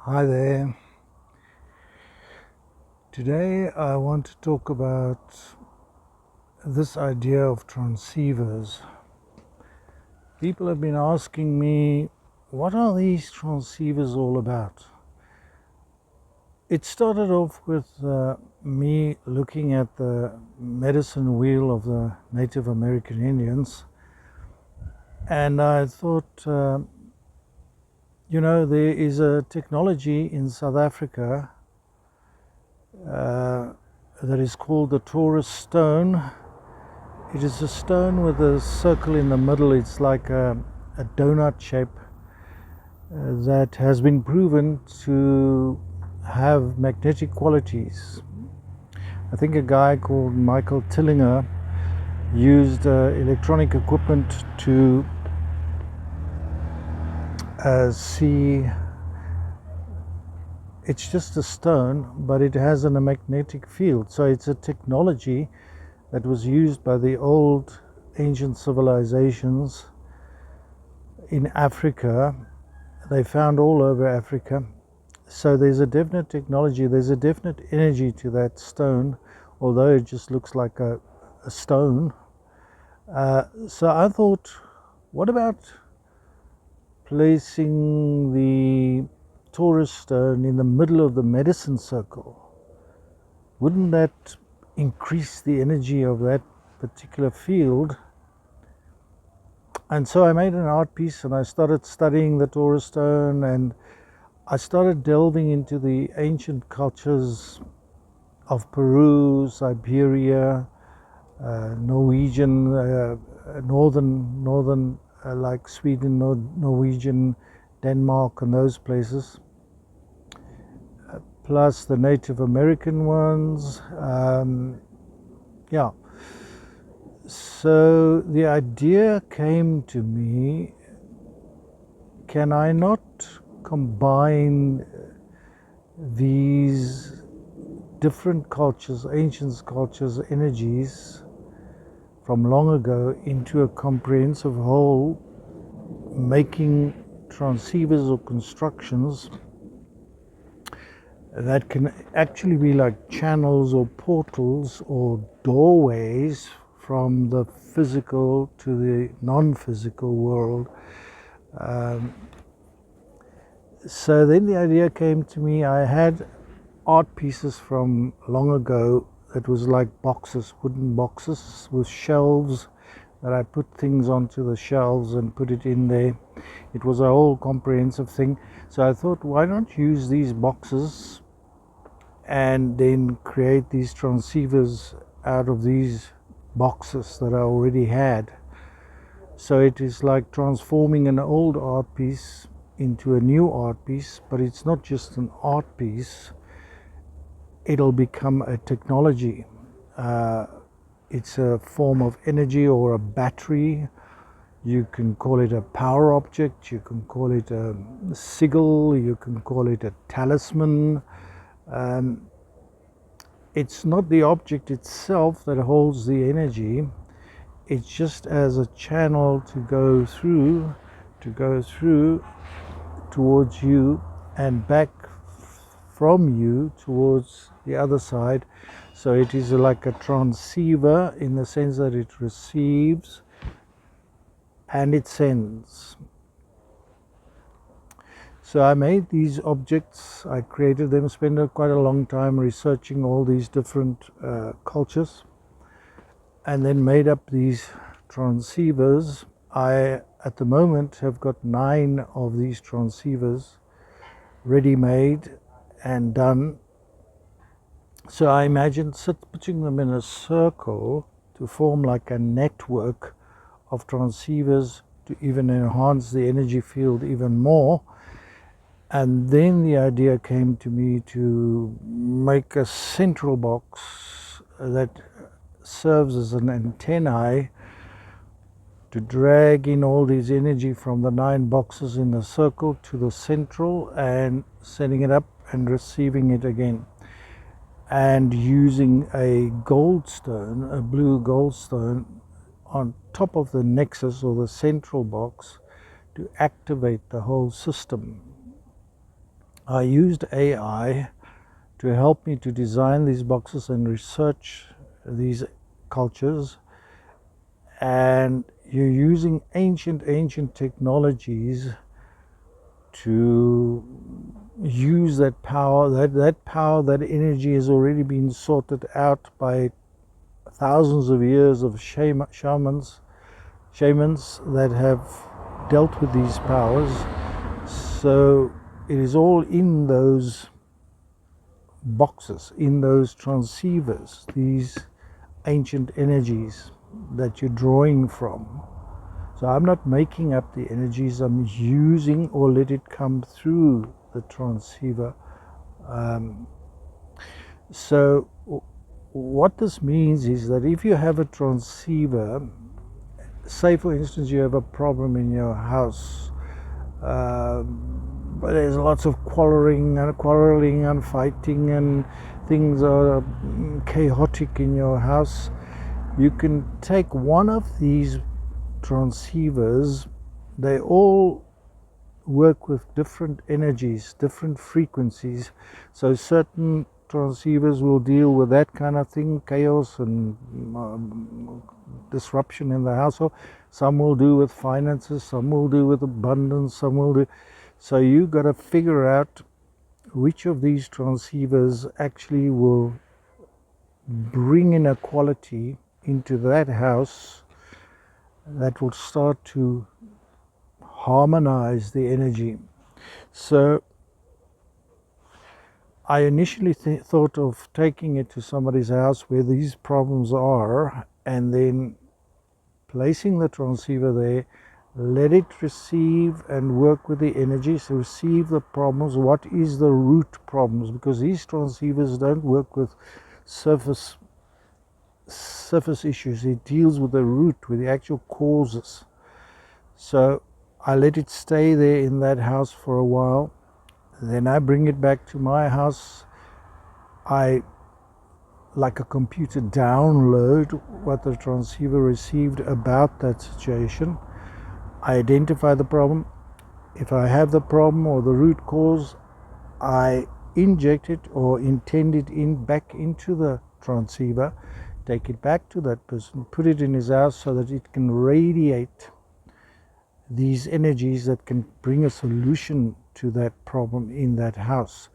Hi there. Today I want to talk about this idea of transceivers. People have been asking me, what are these transceivers all about? It started off with me looking at the medicine wheel of the Native American Indians, and I thought, there is a technology in South Africa that is called the Taurus stone. It is a stone with a circle in the middle. It's like a donut shape that has been proven to have magnetic qualities. I think a guy called Michael Tillinger used electronic equipment to see. It's just a stone, but it has a magnetic field. So it's a technology that was used by the old ancient civilizations in Africa. They found all over Africa. So there's a definite technology, there's a definite energy to that stone, although it just looks like a stone. So I thought, what about placing the Taurus stone in the middle of the medicine circle? Wouldn't that increase the energy of that particular field? And so I made an art piece and I started studying the Taurus stone, and I started delving into the ancient cultures of Peru, Siberia, Norwegian, northern like Sweden, Norwegian, Denmark, and those places, plus the Native American ones. So the idea came to me, can I not combine these different cultures, ancient cultures, energies from long ago into a comprehensive whole, making transceivers or constructions that can actually be like channels or portals or doorways from the physical to the non-physical world. So then the idea came to me. I had art pieces from long ago that was like boxes, wooden boxes with shelves that I put things onto the shelves and put it in there. It was a whole comprehensive thing. So I thought, why not use these boxes and then create these transceivers out of these boxes that I already had. So it is like transforming an old art piece into a new art piece, but it's not just an art piece, it'll become a technology. It's a form of energy or a battery. You can call it a power object, you can call it a sigil, you can call it a talisman. It's not the object itself that holds the energy, it's just as a channel to go through towards you and back from you towards the other side. So it is like a transceiver in the sense that it receives and it sends. So I made these objects, I created them, spent quite a long time researching all these different cultures, and then made up these transceivers. I, at the moment, have got 9 of these transceivers ready-made and done. So I imagined putting them in a circle to form like a network of transceivers to even enhance the energy field even more. And then the idea came to me to make a central box that serves as an antennae to drag in all this energy from the 9 boxes in the circle to the central and setting it up and receiving it again. And using a gold stone, a blue gold stone, on top of the nexus or the central box to activate the whole system. I used AI to help me to design these boxes and research these cultures, and you're using ancient technologies to use that power. That power, that energy has already been sorted out by thousands of years of shamans that have dealt with these powers. So it is all in those boxes, in those transceivers, these ancient energies that you're drawing from. So I'm not making up the energies, I'm using or let it come through the transceiver. So what this means is that if you have a transceiver, say for instance you have a problem in your house, but there's lots of quarreling and fighting, and things are chaotic in your house, you can take one of these transceivers. They all work with different energies, different frequencies. So certain transceivers will deal with that kind of thing, chaos and disruption in the household. Some will do with finances, some will do with abundance, some will do. So you got to figure out which of these transceivers actually will bring in a quality into that house that will start to harmonize the energy. So I initially thought of taking it to somebody's house where these problems are, and then placing the transceiver there, let it receive and work with the energies, receive the problems. What is the root problems? Because these transceivers don't work with surface issues. It deals with the root, with the actual causes. So I let it stay there in that house for a while. Then I bring it back to my house. I, like a computer, download what the transceiver received about that situation. I identify the problem. If I have the problem or the root cause, I inject it or intend it back into the transceiver, take it back to that person, put it in his house so that it can radiate these energies that can bring a solution to that problem in that house.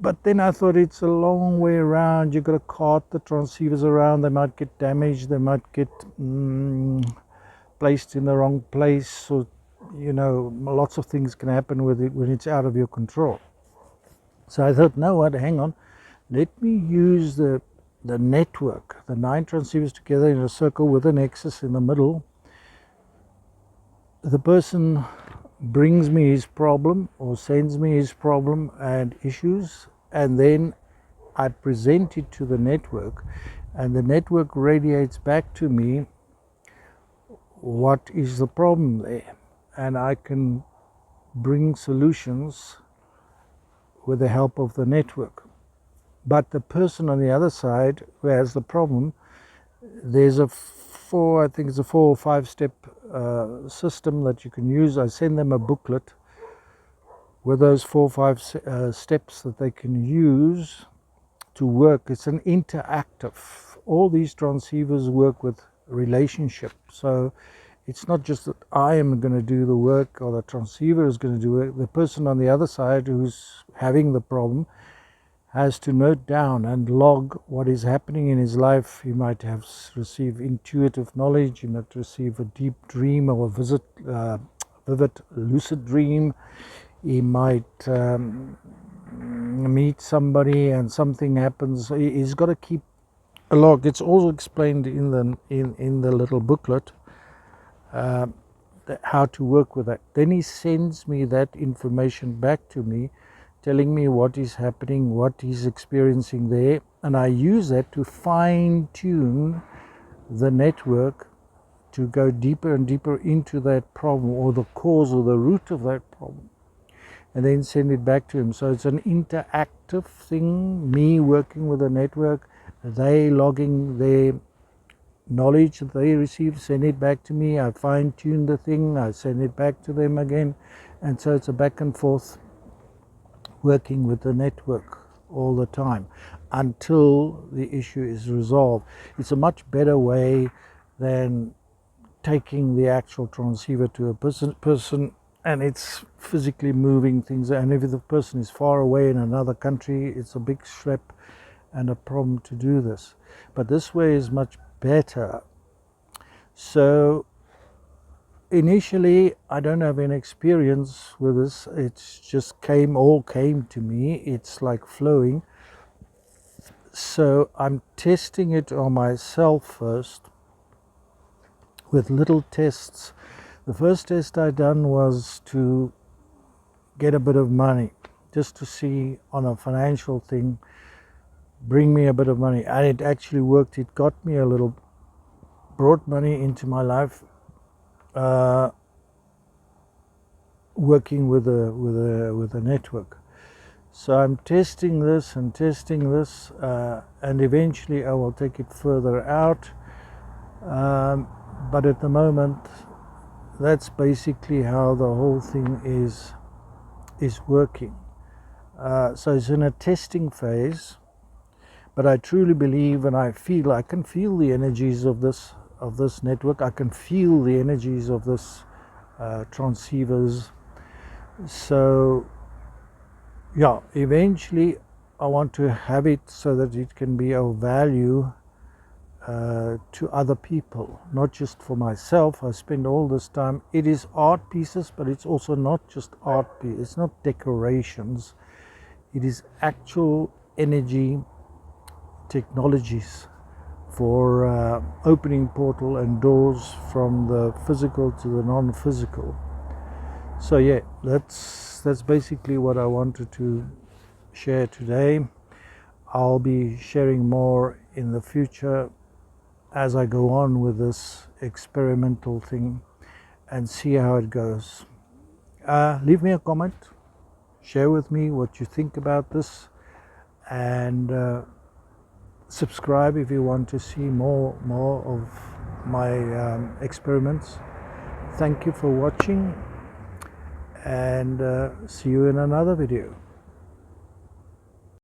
But then I thought it's a long way around. You've got to cart the transceivers around. They might get damaged. They might get placed in the wrong place. So, lots of things can happen with it when it's out of your control. So I thought, no, what? Hang on. Let me use the network, the 9 transceivers together in a circle with a nexus in the middle. The person brings me his problem or sends me his problem and issues, and then I present it to the network, and the network radiates back to me what is the problem there, and I can bring solutions with the help of the network. But the person on the other side who has the problem, there's a 4 or 5 step system that you can use. I send them a booklet with those 4 or 5 steps that they can use to work. It's an interactive. All these transceivers work with relationship. So it's not just that I am going to do the work or the transceiver is going to do it. The person on the other side who's having the problem has to note down and log what is happening in his life. He might have received intuitive knowledge, he might receive a deep dream or a vivid lucid dream. He might meet somebody and something happens. He's got to keep a log. It's also explained in the little booklet how to work with that. Then he sends me that information back to me, telling me what is happening, what he's experiencing there, and I use that to fine-tune the network to go deeper and deeper into that problem or the cause or the root of that problem, and then send it back to him. So it's an interactive thing, me working with the network, they logging their knowledge that they receive, send it back to me, I fine-tune the thing, I send it back to them again, and so it's a back and forth working with the network all the time until the issue is resolved. It's a much better way than taking the actual transceiver to a person and it's physically moving things, and if the person is far away in another country, it's a big schlep and a problem to do this. But this way is much better. So initially I don't have any experience with this. It's just all came to me. It's like flowing. So I'm testing it on myself first with little tests. The first test I done was to get a bit of money, just to see on a financial thing, bring me a bit of money, and it actually worked. It got me a little, brought money into my life, working with a network. So I'm testing this and testing this, and eventually I will take it further out. But at the moment, that's basically how the whole thing is working. So it's in a testing phase, but I truly believe, and I can feel the energies of this network. I can feel the energies of this transceivers. So yeah, eventually I want to have it so that it can be of value to other people, not just for myself. I spend all this time. It is art pieces, but it's also not just art pieces. It's not decorations. It is actual energy technologies for opening portal and doors from the physical to the non-physical. So yeah, that's basically what I wanted to share today. I'll be sharing more in the future as I go on with this experimental thing and see how it goes. Leave me a comment, share with me what you think about this, and subscribe if you want to see more of my experiments. Thank you for watching, and see you in another video.